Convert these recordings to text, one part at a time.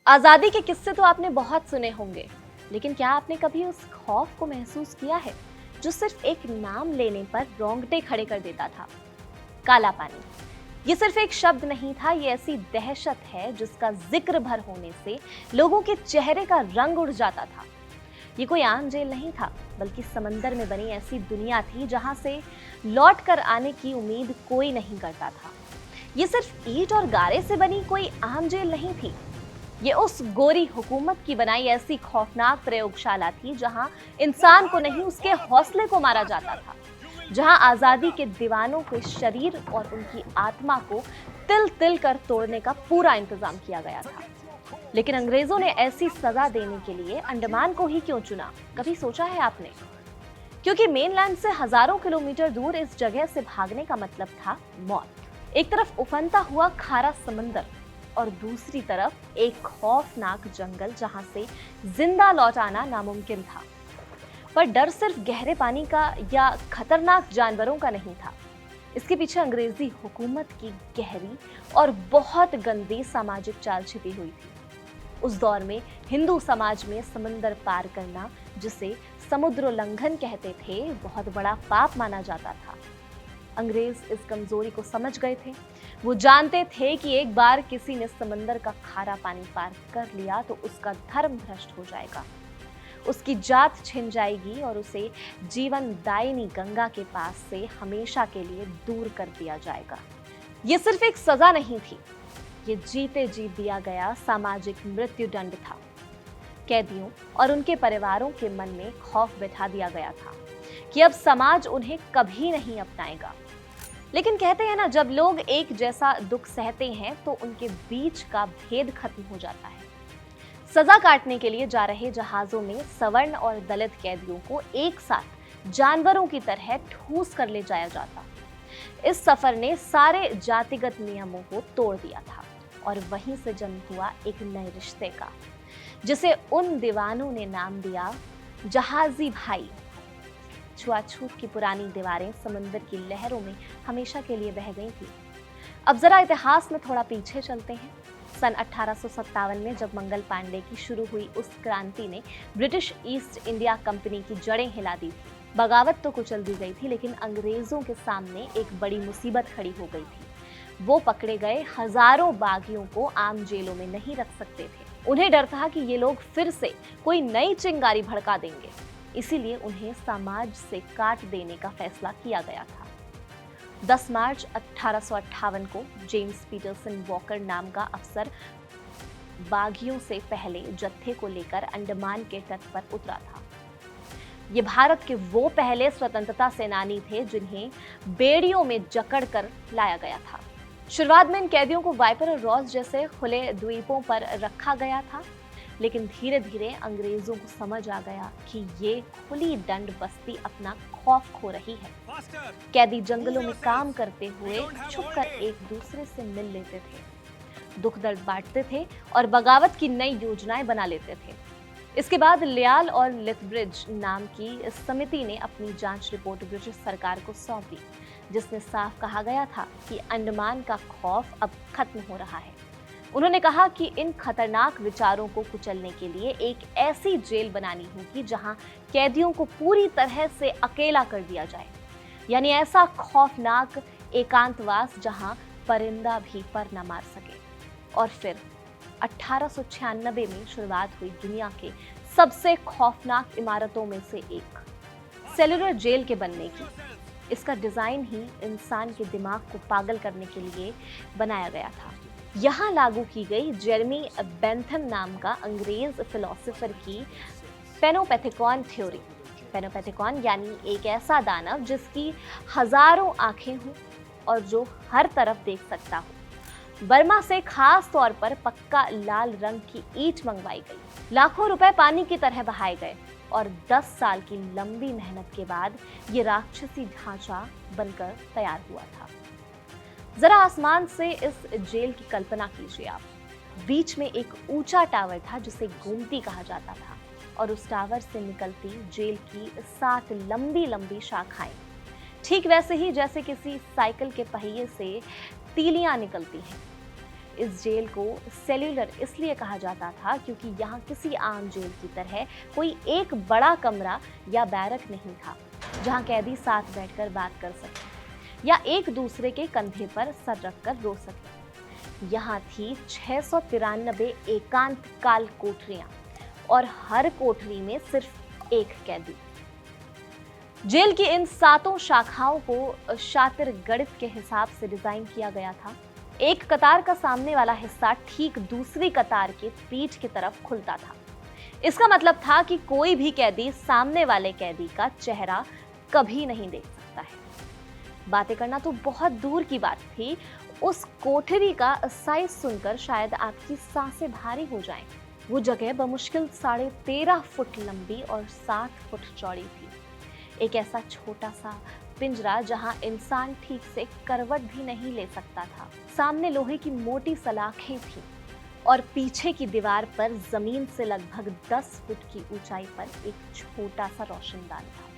आजादी के किस्से तो आपने बहुत सुने होंगे, लेकिन क्या आपने कभी उस खौफ को महसूस किया है जो सिर्फ एक नाम लेने पर रोंगटे खड़े कर देता था? काला पानी। ये सिर्फ एक शब्द नहीं था, ये ऐसी दहशत है जिसका जिक्र भर होने से लोगों के चेहरे का रंग उड़ जाता था। ये कोई आम जेल नहीं था, बल्कि समंदर में बनी ऐसी दुनिया थी जहां से लौट कर आने की उम्मीद कोई नहीं करता था। ये सिर्फ ईंट और गारे से बनी कोई आम जेल नहीं थी। ये उस गोरी हुकूमत की बनाई ऐसी खौफनाक प्रयोगशाला थी जहां इंसान को नहीं, उसके हौसले को मारा जाता था, जहां आजादी के दीवानों के शरीर और उनकी आत्मा को तिल तिल कर तोड़ने का पूरा इंतजाम किया गया था। लेकिन अंग्रेजों ने ऐसी सजा देने के लिए अंडमान को ही क्यों चुना, कभी सोचा है आपने? क्योंकि मेनलैंड से हजारों किलोमीटर दूर इस जगह से भागने का मतलब था मौत। एक तरफ उफनता हुआ खारा समंदर और दूसरी तरफ एक खौफनाक जंगल जहां से जिंदा लौट आना नामुमकिन था। पर डर सिर्फ गहरे पानी का या खतरनाक जानवरों का नहीं था। इसके पीछे अंग्रेजी हुकूमत की गहरी और बहुत गंदी सामाजिक चाल छिपी हुई थी। उस दौर में हिंदू समाज में समंदर पार करना, जिसे समुद्रोल्लंघन कहते थे, बहुत बड़ा पाप माना जाता था। अंग्रेज इस कमजोरी को समझ गए थे। वो जानते थे कि एक बार किसी ने समंदर का खारा पानी पार कर लिया तो उसका धर्म भ्रष्ट हो जाएगा, उसकी जात छिन जाएगी और उसे जीवन दायिनी गंगा के पास से हमेशा के लिए दूर कर दिया जाएगा। ये सिर्फ एक सजा नहीं थी, ये जीते जी दिया गया सामाजिक मृत्यु दंड था। कैदियों और उनके परिवारों के मन में खौफ बैठा दिया गया था कि अब समाज उन्हें कभी नहीं अपनाएगा। लेकिन कहते हैं ना, जब लोग एक जैसा दुख सहते हैं तो उनके बीच का भेद खत्म हो जाता है। सजा काटने के लिए जा रहे जहाजों में सवर्ण और दलित कैदियों को एक साथ जानवरों की तरह ठूस कर ले जाया जाता। इस सफर ने सारे जातिगत नियमों को तोड़ दिया था और वहीं से जन्म हुआ एक नए रिश्ते का, जिसे उन दीवानों ने नाम दिया जहाजी भाई। छुआछूत की पुरानी दीवारें समंदर की लहरों में हमेशा के लिए बह गई थी। अब जरा इतिहास में थोड़ा पीछे चलते हैं। सन 1857 में जब मंगल पांडे की शुरू हुई उस क्रांति ने ब्रिटिश ईस्ट इंडिया कंपनी की जड़ें हिला दी थी। बगावत तो कुचल दी गई थी, लेकिन अंग्रेजों के सामने एक बड़ी मुसीबत खड़ी हो गई थी। वो पकड़े गए हजारों बागियों को आम जेलों में नहीं रख सकते थे। उन्हें डर था कि ये लोग फिर से कोई नई चिंगारी भड़का देंगे, इसीलिए उन्हें समाज से काट देने का फैसला किया गया था। 10 मार्च 1858 को जेम्स पीटरसन वॉकर नाम का अफसर बागियों से पहले जत्थे को लेकर अंडमान के तट पर उतरा था। ये भारत के वो पहले स्वतंत्रता सेनानी थे जिन्हें बेड़ियों में जकड़ कर लाया गया था। शुरुआत में इन कैदियों को वाइपर और रॉस जैसे खुले द्वीपों पर रखा गया था, लेकिन धीरे धीरे अंग्रेजों को समझ आ गया कि ये खुली दंड बस्ती अपना खौफ खो रही है। कैदी जंगलों में काम करते हुए छुपकर एक दूसरे से मिल लेते थे, दुख दर्द बांटते थे और बगावत की नई योजनाएं बना लेते थे। इसके बाद लियाल और लिथब्रिज नाम की समिति ने अपनी जांच रिपोर्ट ब्रिटिश सरकार को सौंपी, जिसमें साफ कहा गया था कि अंडमान का खौफ अब खत्म हो रहा है। उन्होंने कहा कि इन खतरनाक विचारों को कुचलने के लिए एक ऐसी जेल बनानी होगी जहां कैदियों को पूरी तरह से अकेला कर दिया जाए, यानी ऐसा खौफनाक एकांतवास जहां परिंदा भी पर न मार सके। और फिर 1896 में शुरुआत हुई दुनिया के सबसे खौफनाक इमारतों में से एक, सेलुलर जेल के बनने की। इसका डिजाइन ही इंसान के दिमाग को पागल करने के लिए बनाया गया था। यहाँ लागू की गई जेरेमी बेंथम नाम का अंग्रेज फिलोसोफर की पेनोपैथिकॉन थ्योरी। पेनोपैथिकॉन यानी एक ऐसा दानव जिसकी हजारों आंखें हों और जो हर तरफ देख सकता हो। बर्मा से खास तौर पर पक्का लाल रंग की ईंट मंगवाई गई, लाखों रुपए पानी की तरह बहाए गए और 10 साल की लंबी मेहनत के बाद ये राक्षसी ढांचा बनकर तैयार हुआ था। जरा आसमान से इस जेल की कल्पना कीजिए आप। बीच में एक ऊंचा टावर था जिसे गोमती कहा जाता था और उस टावर से निकलती जेल की 7 लंबी लंबी शाखाएं, ठीक वैसे ही जैसे किसी साइकिल के पहिए से तीलियां निकलती हैं। इस जेल को सेल्यूलर इसलिए कहा जाता था क्योंकि यहाँ किसी आम जेल की तरह कोई एक बड़ा कमरा या बैरक नहीं था जहाँ कैदी साथ बैठकर बात कर सके या एक दूसरे के कंधे पर सर रखकर रो सके। यहाँ थी 693 एकांत काल कोठरियां और हर कोठरी में सिर्फ एक कैदी। जेल की इन 7 शाखाओं को शातिर गणित के हिसाब से डिजाइन किया गया था। एक कतार का सामने वाला हिस्सा ठीक दूसरी कतार के पीठ की तरफ खुलता था। इसका मतलब था कि कोई भी कैदी सामने वाले कैदी का चेहरा कभी नहीं देख सकता है। बातें करना तो बहुत दूर की बात थी, उस कोठरी का साइज सुनकर शायद आपकी सांसें भारी हो जाएं। वो जगह बमुश्किल 13.5 फुट लंबी और 7 फुट चौड़ी थी। एक ऐसा छोटा सा पिंजरा जहां इंसान ठीक से करवट भी नहीं ले सकता था। सामने लोहे की मोटी सलाखें थीं और पीछे की दीवार पर जमीन से लगभग 10 फुट की ऊंचाई पर एक छोटा सा रोशनदान था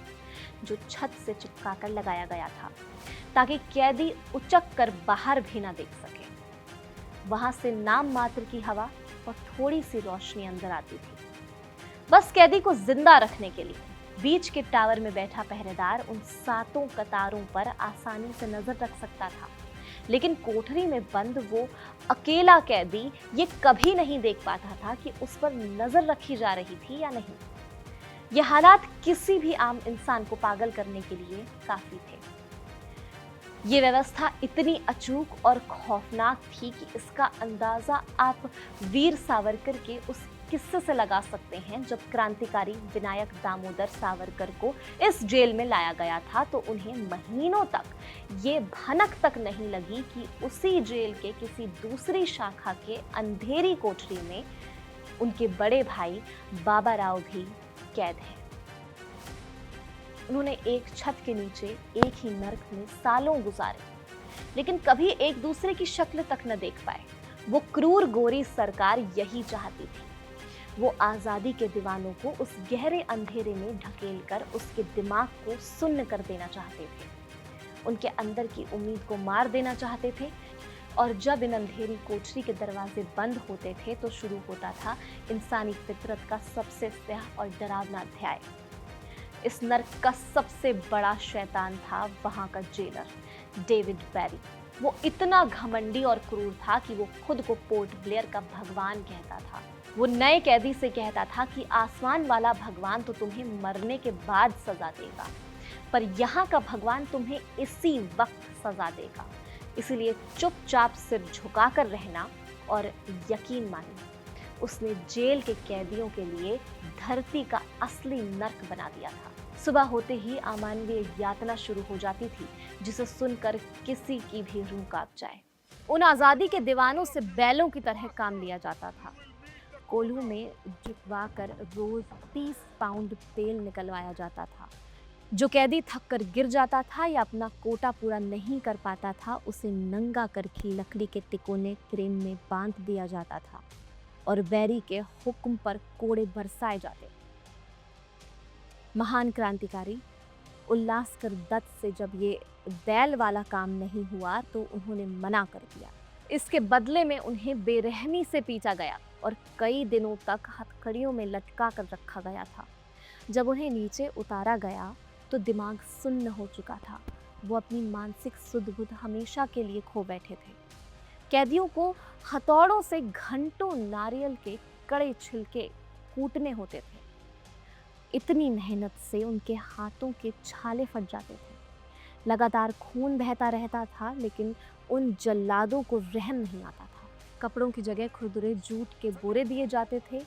जो छत से चिपका कर लगाया गया था ताकि कैदी उचक कर बाहर भी ना देख सके। वहां से नाम मात्र की हवा और थोड़ी सी रोशनी अंदर आती थी, बस कैदी को जिंदा रखने के लिए। बीच के टावर में बैठा पहरेदार उन 7 कतारों पर आसानी से नजर रख सकता था, लेकिन कोठरी में बंद वो अकेला कैदी ये कभी नहीं देख पाता था कि उस पर नजर रखी जा रही थी या नहीं। ये हालात किसी भी आम इंसान को पागल करने के लिए काफी थे। ये व्यवस्था इतनी अचूक और खौफनाक थी कि इसका अंदाजा आप वीर सावरकर के उस किस्से से लगा सकते हैं। जब क्रांतिकारी विनायक दामोदर सावरकर को इस जेल में लाया गया था तो उन्हें महीनों तक ये भनक तक नहीं लगी कि उसी जेल के किसी दूसरी शाखा के अंधेरी कोठरी में उनके बड़े भाई बाबा राव भी कैद हैं। उन्होंने एक छत के नीचे एक ही नर्क में सालों गुजारे, लेकिन कभी एक दूसरे की शक्ल तक न देख पाए। वो क्रूर गोरी सरकार यही चाहती थी। वो आजादी के दीवानों को उस गहरे अंधेरे में ढकेलकर उसके दिमाग को सुन्न कर देना चाहते थे, उनके अंदर की उम्मीद को मार देना चाहते थे। और जब इन अंधेरी कोठरी के दरवाजे बंद होते थे तो शुरू होता था इंसानी फितरत का सबसे स्याह और डरावना अध्याय। इस नर्क का सबसे बड़ा शैतान था वहां का जेलर डेविड बैरी। वो इतना घमंडी और क्रूर था कि वो खुद को पोर्ट ब्लेयर का भगवान कहता था। वो नए कैदी से कहता था कि आसमान वाला भगवान तो तुम्हें मरने के बाद सजा देगा, पर यहाँ का भगवान तुम्हें इसी वक्त सजा देगा। इसीलिए चुपचाप सिर झुकाकर रहना और यकीन मानिए, उसने जेल के कैदियों के लिए धरती का असली नर्क बना दिया था। सुबह होते ही अमानवीय यातना शुरू हो जाती थी जिसे सुनकर किसी की भी रूह कांप जाए। उन आजादी के दीवानों से बैलों की तरह काम लिया जाता था। कोल्हू में जुटवा कर रोज 30 पाउंड तेल निकलवाया जाता था। जो कैदी थक कर गिर जाता था या अपना कोटा पूरा नहीं कर पाता था उसे नंगा करके लकड़ी के तिकोने क्रेन में बांध दिया जाता था और बैरी के हुक्म पर कोड़े बरसाए जाते। महान क्रांतिकारी उल्लासकर दत्त से जब ये बैल वाला काम नहीं हुआ तो उन्होंने मना कर दिया। इसके बदले में उन्हें बेरहमी से पीटा गया और कई दिनों तक हथकड़ियों में लटका कर रखा गया था। जब उन्हें नीचे उतारा गया तो दिमाग सुन्न हो चुका था। वो अपनी मानसिक सुध-बुध हमेशा के लिए खो बैठे थे। कैदियों को हथौड़ों से घंटों नारियल के कड़े छिलके कूटने होते थे। इतनी मेहनत से उनके हाथों के छाले फट जाते थे। लगातार खून बहता रहता था, लेकिन उन जल्लादों को रहम नहीं आता था। कपड़ों की जगह खुरदुरे जूट के बोरे दिए जाते थे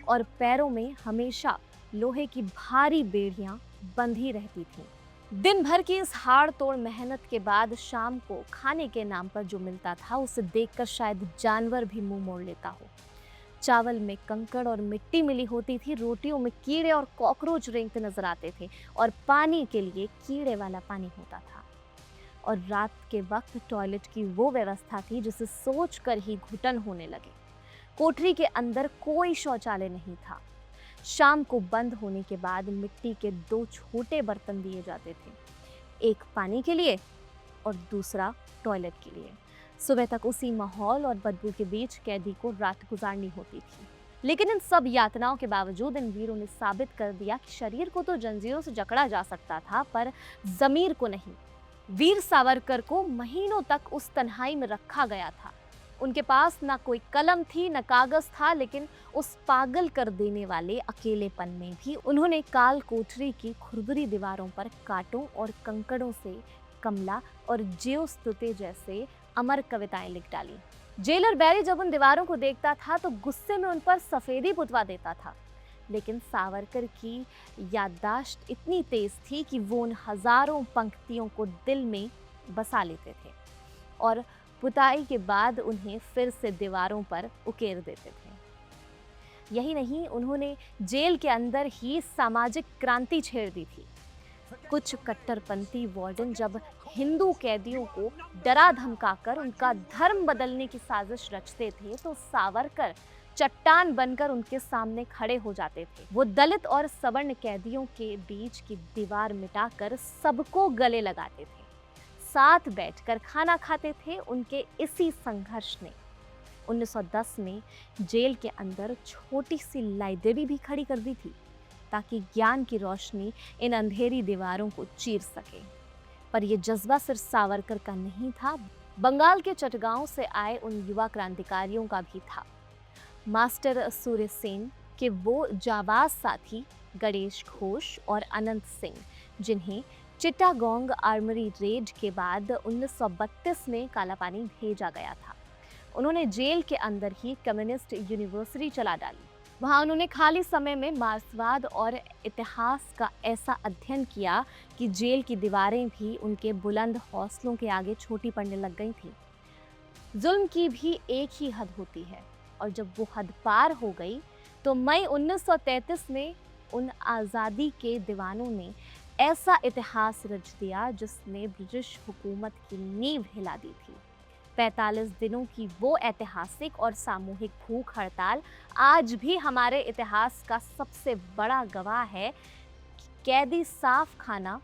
और पैरों में हमेशा लोहे की भारी बेड़ियां बंधी रहती थीं। दिन भर की इस हाड़ तोड़ मेहनत के बाद शाम को खाने के नाम पर जो मिलता था उसे देखकर शायद जानवर भी मुंह मोड़ लेता हो। चावल में कंकड़ और मिट्टी मिली होती थी, रोटियों में कीड़े और कॉकरोच रेंगते नजर आते थे और पानी के लिए कीड़े वाला पानी होता था। और रात के वक्त टॉयलेट की वो व्यवस्था थी जिसे सोचकर ही घुटन होने लगे। कोठरी के अंदर कोई शौचालय नहीं था। शाम को बंद होने के बाद मिट्टी के 2 छोटे बर्तन दिए जाते थे, एक पानी के लिए और दूसरा टॉयलेट के लिए। सुबह तक उसी माहौल और बदबू के बीच कैदी को रात गुजारनी होती थी। लेकिन इन सब यातनाओं के बावजूद इन वीरों ने साबित कर दिया कि शरीर को तो जंजीरों से जकड़ा जा सकता था, पर जमीर को नहीं। वीर सावरकर को महीनों तक उस तन्हाई में रखा गया था। उनके पास ना कोई कलम थी, न कागज था, लेकिन उस पागल कर देने वाले अकेलेपन में भी उन्होंने काल कोठरी की खुरदुरी दीवारों पर कांटों और कंकड़ों से कमला और ज्यो स्तुते जैसे अमर कविताएं लिख डाली। जेलर बैरी जब उन दीवारों को देखता था तो गुस्से में उन पर सफेदी पुतवा देता था, लेकिन सावरकर की याददाश्त इतनी तेज थी कि वो उन हजारों पंक्तियों को दिल में बसा लेते थे और पुताई के बाद उन्हें फिर से दीवारों पर उकेर देते थे। यही नहीं, उन्होंने जेल के अंदर ही सामाजिक क्रांति छेड़ दी थी। कुछ कट्टरपंथी वार्डन जब हिंदू कैदियों को डरा धमकाकर उनका धर्म बदलने की साजिश रचते थे तो सावरकर चट्टान बनकर उनके सामने खड़े हो जाते थे। वो दलित और सवर्ण कैदियों के बीच की दीवार मिटाकर सबको गले लगाते थे, साथ बैठकर खाना खाते थे। उनके इसी संघर्ष ने 1910 में जेल के अंदर छोटी सी लाइब्रेरी भी खड़ी कर दी थी ताकि ज्ञान की रोशनी इन अंधेरी दीवारों को चीर सके। पर यह जज्बा सिर्फ सावरकर का नहीं था, बंगाल के चटगांव से आए उन युवा क्रांतिकारियों का भी था। मास्टर सूर्य सेन के वो जाबाज साथी गणेश घोष और अनंत सिंह, जिन्हें चिट्टागोंग आर्मरी रेड के बाद 1932 में कालापानी भेजा गया था। उन्होंने जेल के अंदर ही कम्युनिस्ट यूनिवर्सिटी चला डाली। वहाँ उन्होंने खाली समय में मार्क्सवाद और इतिहास का ऐसा अध्ययन किया कि जेल की दीवारें भी उनके बुलंद हौसलों के आगे छोटी पड़ने लग गई थी। जुल्म की भी एक ही हद होती है और जब वो हद पार हो गई तो मई 1933 में उन आज़ादी के दीवानों ने ऐसा इतिहास रच दिया जिसने ब्रिटिश हुकूमत की नींव हिला दी थी। 45 दिनों की वो ऐतिहासिक और सामूहिक भूख हड़ताल आज भी हमारे इतिहास का सबसे बड़ा गवाह है कि कैदी साफ खाना,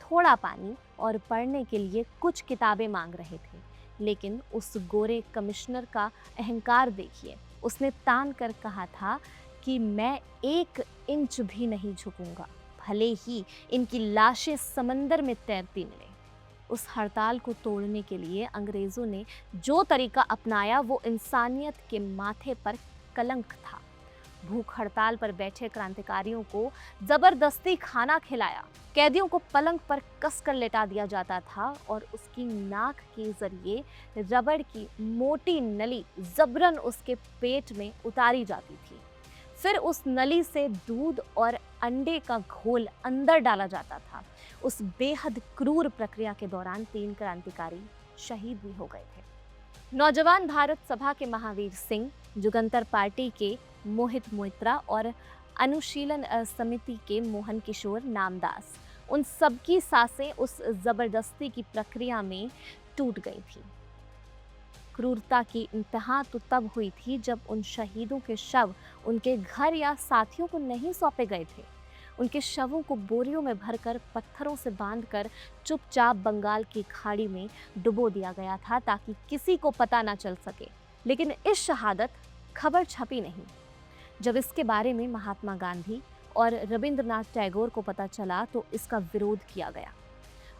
थोड़ा पानी और पढ़ने के लिए कुछ किताबें मांग रहे थे, लेकिन उस गोरे कमिश्नर का अहंकार देखिए। उसने तान कर कहा था कि मैं 1 इंच भी नहीं झुकूंगा, भले ही इनकी लाशें समंदर में तैरती मिले। उस हड़ताल को तोड़ने के लिए अंग्रेजों ने जो तरीका अपनाया वो इंसानियत के माथे पर कलंक था। भूख हड़ताल पर बैठे क्रांतिकारियों को जबरदस्ती खाना खिलाया, कैदियों को पलंग पर कसकर लेटा दिया जाता था और उसकी नाक के जरिए रबड़ की मोटी नली जबरन उसके पेट में उतारी जाती थी। फिर उस नली से दूध और अंडे का घोल अंदर डाला जाता था। उस बेहद क्रूर प्रक्रिया के दौरान 3 क्रांतिकारी शहीद भी हो गए थे। नौजवान भारत सभा के महावीर सिंह, जुगंतर पार्टी के मोहित मोइत्रा और अनुशीलन समिति के मोहन किशोर नामदास, उन सबकी सांसें उस जबरदस्ती की प्रक्रिया में टूट गई थी। क्रूरता की इंतहा तो तब हुई थी जब उन शहीदों के शव उनके घर या साथियों को नहीं सौंपे गए थे। उनके शवों को बोरियों में भरकर पत्थरों से बांधकर चुपचाप बंगाल की खाड़ी में डुबो दिया गया था ताकि किसी को पता ना चल सके। लेकिन इस शहादत खबर छपी नहीं। जब इसके बारे में महात्मा गांधी और रविंद्रनाथ टैगोर को पता चला तो इसका विरोध किया गया।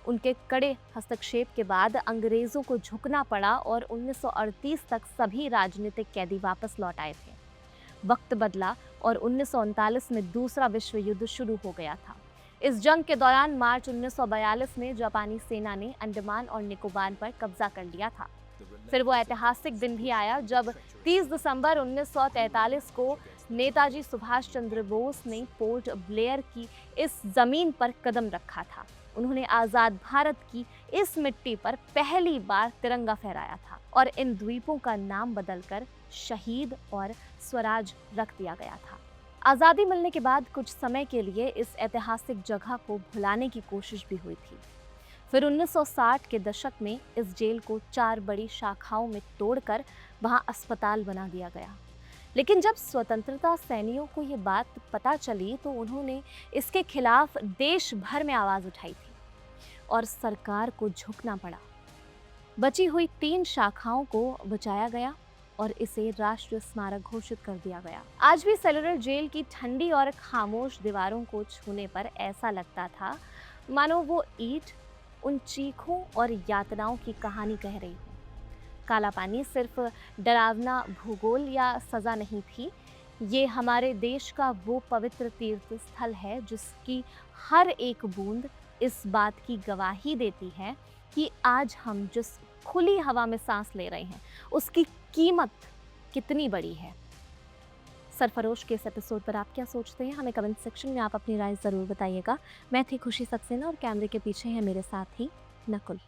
उनके कड़े हस्तक्षेप के बाद अंग्रेजों को झुकना पड़ा और 1938 तक सभी राजनीतिक कैदी वापस लौट आए थे। वक्त बदला और 1939 में दूसरा विश्व युद्ध शुरू हो गया था। इस जंग के दौरान मार्च 1942 में जापानी सेना ने अंडमान और निकोबार पर कब्जा कर लिया था। फिर वो ऐतिहासिक दिन भी आया जब 30 दिसंबर 1943 को नेताजी सुभाष चंद्र बोस ने पोर्ट ब्लेयर की इस जमीन पर कदम रखा था। उन्होंने आज़ाद भारत की इस मिट्टी पर पहली बार तिरंगा फहराया था और इन द्वीपों का नाम बदलकर शहीद और स्वराज रख दिया गया था। आज़ादी मिलने के बाद कुछ समय के लिए इस ऐतिहासिक जगह को भुलाने की कोशिश भी हुई थी। फिर 1960 के दशक में इस जेल को 4 बड़ी शाखाओं में तोड़कर वहां अस्पताल बना दिया गया। लेकिन जब स्वतंत्रता सेनानियों को ये बात पता चली तो उन्होंने इसके खिलाफ देश भर में आवाज़ उठाई थी और सरकार को झुकना पड़ा। बची हुई 3 शाखाओं को बचाया गया और इसे राष्ट्रीय स्मारक घोषित कर दिया गया। आज भी सेलुलर जेल की ठंडी और खामोश दीवारों को छूने पर ऐसा लगता था मानो वो ईंट उन चीखों और यातनाओं की कहानी कह रही हो। काला पानी सिर्फ डरावना भूगोल या सजा नहीं थी, ये हमारे देश का वो पवित्र तीर्थ स्थल है जिसकी हर एक बूंद इस बात की गवाही देती है कि आज हम जिस खुली हवा में सांस ले रहे हैं उसकी कीमत कितनी बड़ी है। सरफरोश के इस एपिसोड पर आप क्या सोचते हैं, हमें कमेंट सेक्शन में आप अपनी राय ज़रूर बताइएगा। मैं थी खुशी सक्सेना और कैमरे के पीछे है मेरे साथ ही नकुल।